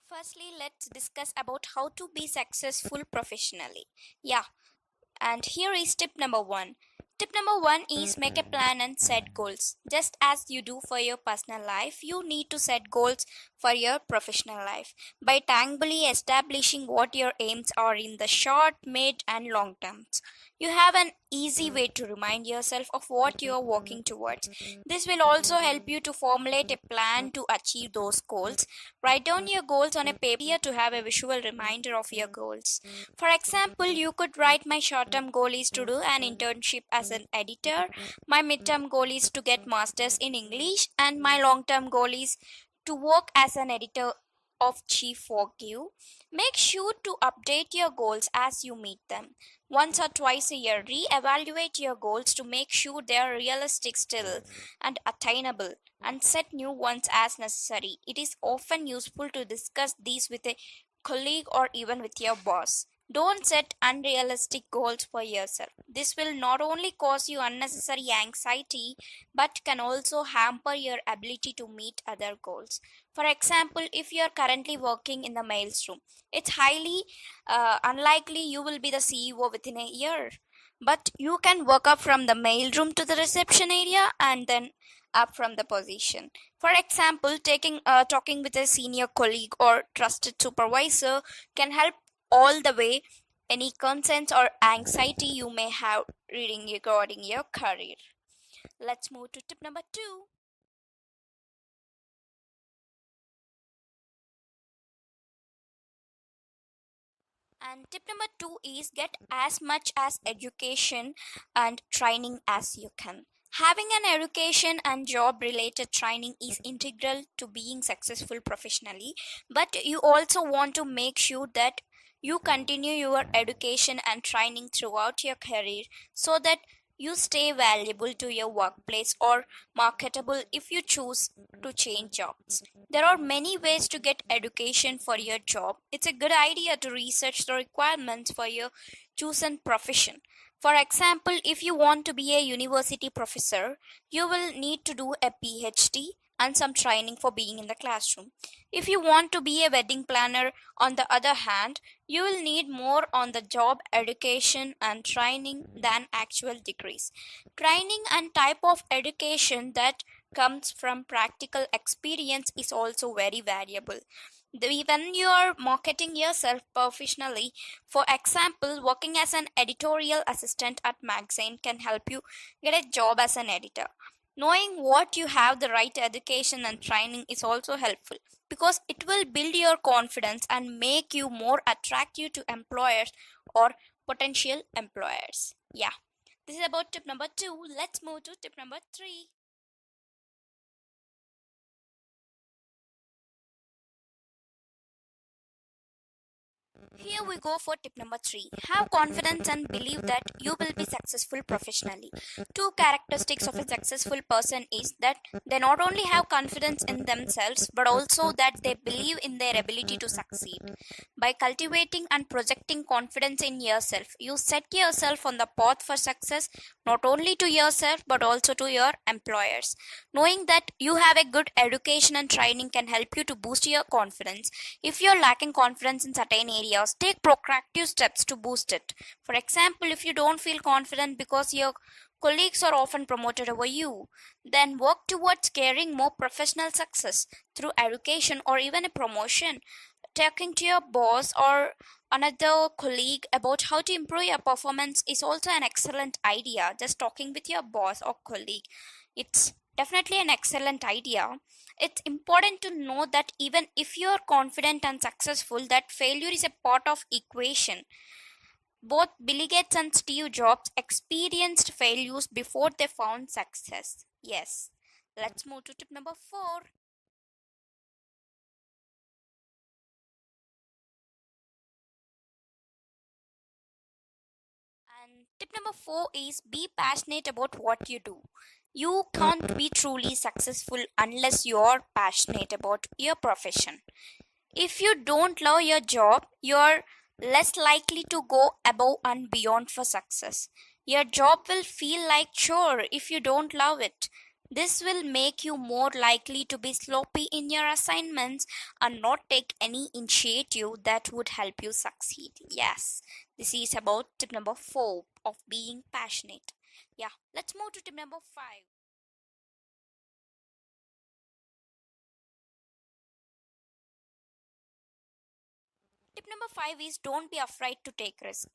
Firstly, let's discuss about how to be successful professionally. Yeah, and here is tip number one. Tip number one is make a plan and set goals. Just as you do for your personal life, you need to set goals for your professional life by tangibly establishing what your aims are in the short, mid, and long terms. You have an easy way to remind yourself of what you are working towards. This will also help you to formulate a plan to achieve those goals. Write down your goals on a paper to have a visual reminder of your goals. For example, you could write my short term goal is to do an internship as an editor, my mid term goal is to get masters in English, and my long term goal is to work as an editor of chief for you. Make sure to update your goals as you meet them. Once or twice a year, re-evaluate your goals to make sure they are realistic still and attainable, and set new ones as necessary. It is often useful to discuss these with a colleague or even with your boss. Don't set unrealistic goals for yourself. This will not only cause you unnecessary anxiety but can also hamper your ability to meet other goals. For example, if you are currently working in the mailroom, it's highly unlikely you will be the CEO within a year. But you can work up from the mailroom to the reception area and then up from the position. For example, talking with a senior colleague or trusted supervisor can help all the way any concerns or anxiety you may have reading regarding your career. Let's move to tip number two. And tip number two is get as much as education and training as you can. Having an education and job related training is integral to being successful professionally, but you also want to make sure that you continue your education and training throughout your career so that you stay valuable to your workplace or marketable if you choose to change jobs. There are many ways to get education for your job. It's a good idea to research the requirements for your chosen profession. For example, if you want to be a university professor, you will need to do a PhD and some training for being in the classroom. If you want to be a wedding planner, on the other hand, you will need more on the job education and training than actual degrees. Training and type of education that comes from practical experience is also very variable. When you are marketing yourself professionally, for example, working as an editorial assistant at magazine can help you get a job as an editor. Knowing what you have the right education and training is also helpful because it will build your confidence and make you more attractive to employers or potential employers. Yeah, this is about tip number two. Let's move to tip number three. Here we go for tip number three. Have confidence and believe that you will be successful professionally. Two characteristics of a successful person is that they not only have confidence in themselves but also that they believe in their ability to succeed. By cultivating and projecting confidence in yourself, you set yourself on the path for success not only to yourself but also to your employers. Knowing that you have a good education and training can help you to boost your confidence. If you're lacking confidence in certain areas, take proactive steps to boost it. For example, if you don't feel confident because your colleagues are often promoted over you, then work towards gaining more professional success through education or even a promotion. Talking to your boss or another colleague about how to improve your performance is also an excellent idea. Just talking with your boss or colleague, it's definitely an excellent idea. It's important to know that even if you are confident and successful, that failure is a part of equation. Both Bill Gates and Steve Jobs experienced failures before they found success. Yes. Let's move to tip number four. And tip number four is be passionate about what you do. You can't be truly successful unless you're passionate about your profession. If you don't love your job, you're less likely to go above and beyond for success. Your job will feel like chore if you don't love it. This will make you more likely to be sloppy in your assignments and not take any initiative that would help you succeed. Yes, this is about tip number 4 of being passionate. Yeah, let's move to tip number 5. Tip number 5 is don't be afraid to take risk.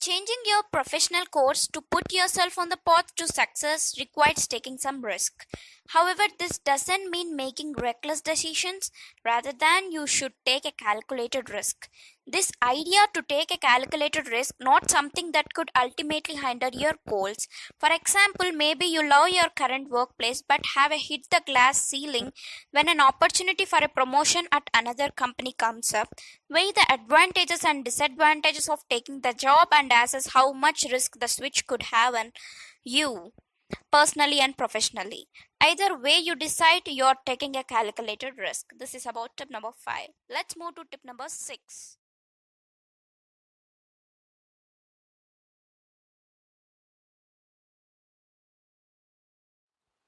Changing your professional course to put yourself on the path to success requires taking some risk. However, this doesn't mean making reckless decisions. Rather than you should take a calculated risk. This idea to take a calculated risk, not something that could ultimately hinder your goals. For example, maybe you love your current workplace but have a hit the glass ceiling when an opportunity for a promotion at another company comes up. Weigh the advantages and disadvantages of taking the job and assess how much risk the switch could have on you personally and professionally. Either way you decide, you're taking a calculated risk. This is about tip number 5. Let's move to tip number 6.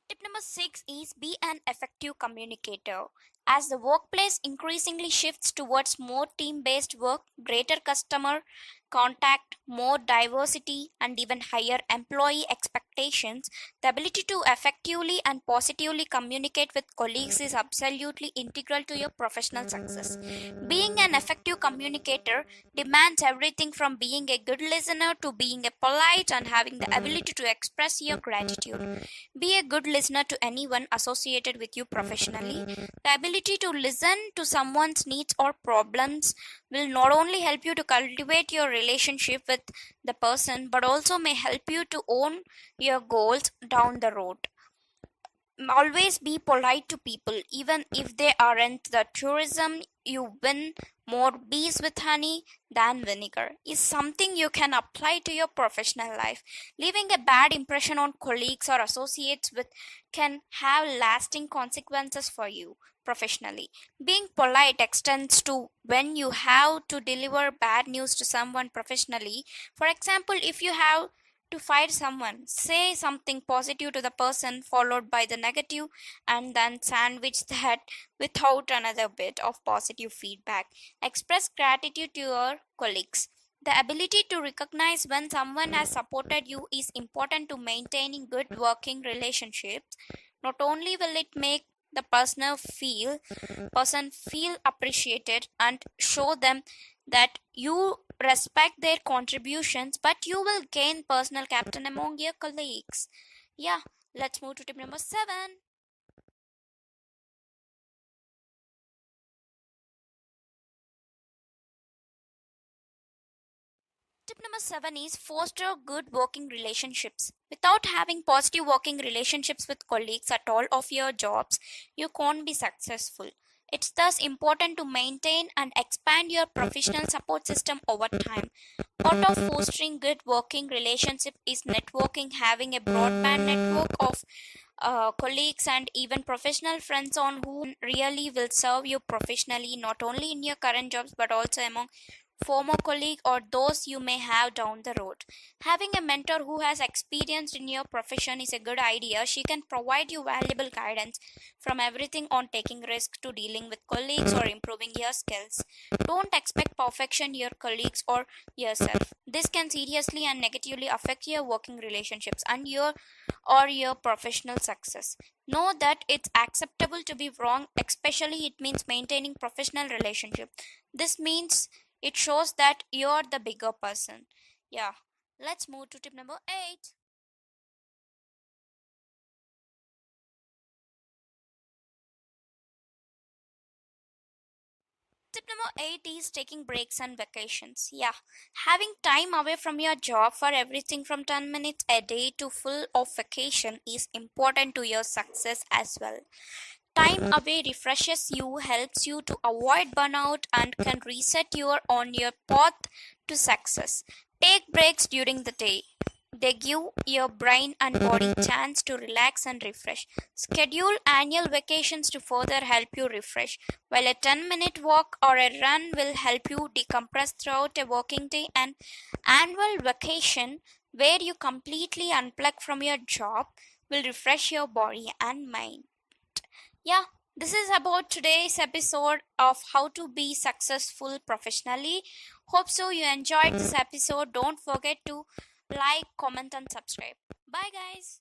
Tip number 6 is be an effective communicator. As the workplace increasingly shifts towards more team based work, greater customer contact, more diversity, and even higher employee expectations, the ability to effectively and positively communicate with colleagues is absolutely integral to your professional success. Being an effective communicator demands everything from being a good listener to being a polite and having the ability to express your gratitude. Be a good listener to anyone associated with you professionally. The ability to listen to someone's needs or problems will not only help you to cultivate your relationship with the person but also may help you to own your goals down the road. Always be polite to people even if they aren't. The tourism you win more bees with honey than vinegar is something you can apply to your professional life. Leaving a bad impression on colleagues or associates with can have lasting consequences for you professionally. Being polite extends to when you have to deliver bad news to someone professionally. For example, if you have to fire someone, say something positive to the person followed by the negative and then sandwich that without another bit of positive feedback. Express gratitude to your colleagues. The ability to recognize when someone has supported you is important to maintaining good working relationships. Not only will it make the person feel appreciated and show them that you respect their contributions, but you will gain personal capital among your colleagues. Yeah, let's move to tip number 7. Tip number 7 is foster good working relationships. Without having positive working relationships with colleagues at all of your jobs, you can't be successful. It's thus important to maintain and expand your professional support system over time. Part of fostering good working relationship is networking, having a broadband network of colleagues and even professional friends on who really will serve you professionally, not only in your current jobs but also among former colleague or those you may have down the road. Having a mentor who has experience in your profession is a good idea. She can provide you valuable guidance from everything on taking risk to dealing with colleagues or improving your skills. Don't expect perfection your colleagues or yourself. This can seriously and negatively affect your working relationships and your professional success. Know that it's acceptable to be wrong, especially it means maintaining professional relationship. This means it shows that you're the bigger person. Yeah. Let's move to tip number 8. Tip number 8 is taking breaks and vacations. Yeah, having time away from your job for everything from 10 minutes a day to full of vacation is important to your success as well. Time away refreshes you, helps you to avoid burnout, and can reset you on your path to success. Take breaks during the day. They give your brain and body chance to relax and refresh. Schedule annual vacations to further help you refresh. While a 10-minute walk or a run will help you decompress throughout a working day, an annual vacation where you completely unplug from your job will refresh your body and mind. Yeah, this is about today's episode of how to be successful professionally. Hope so you enjoyed this episode. Don't forget to like, comment, and subscribe. Bye, guys.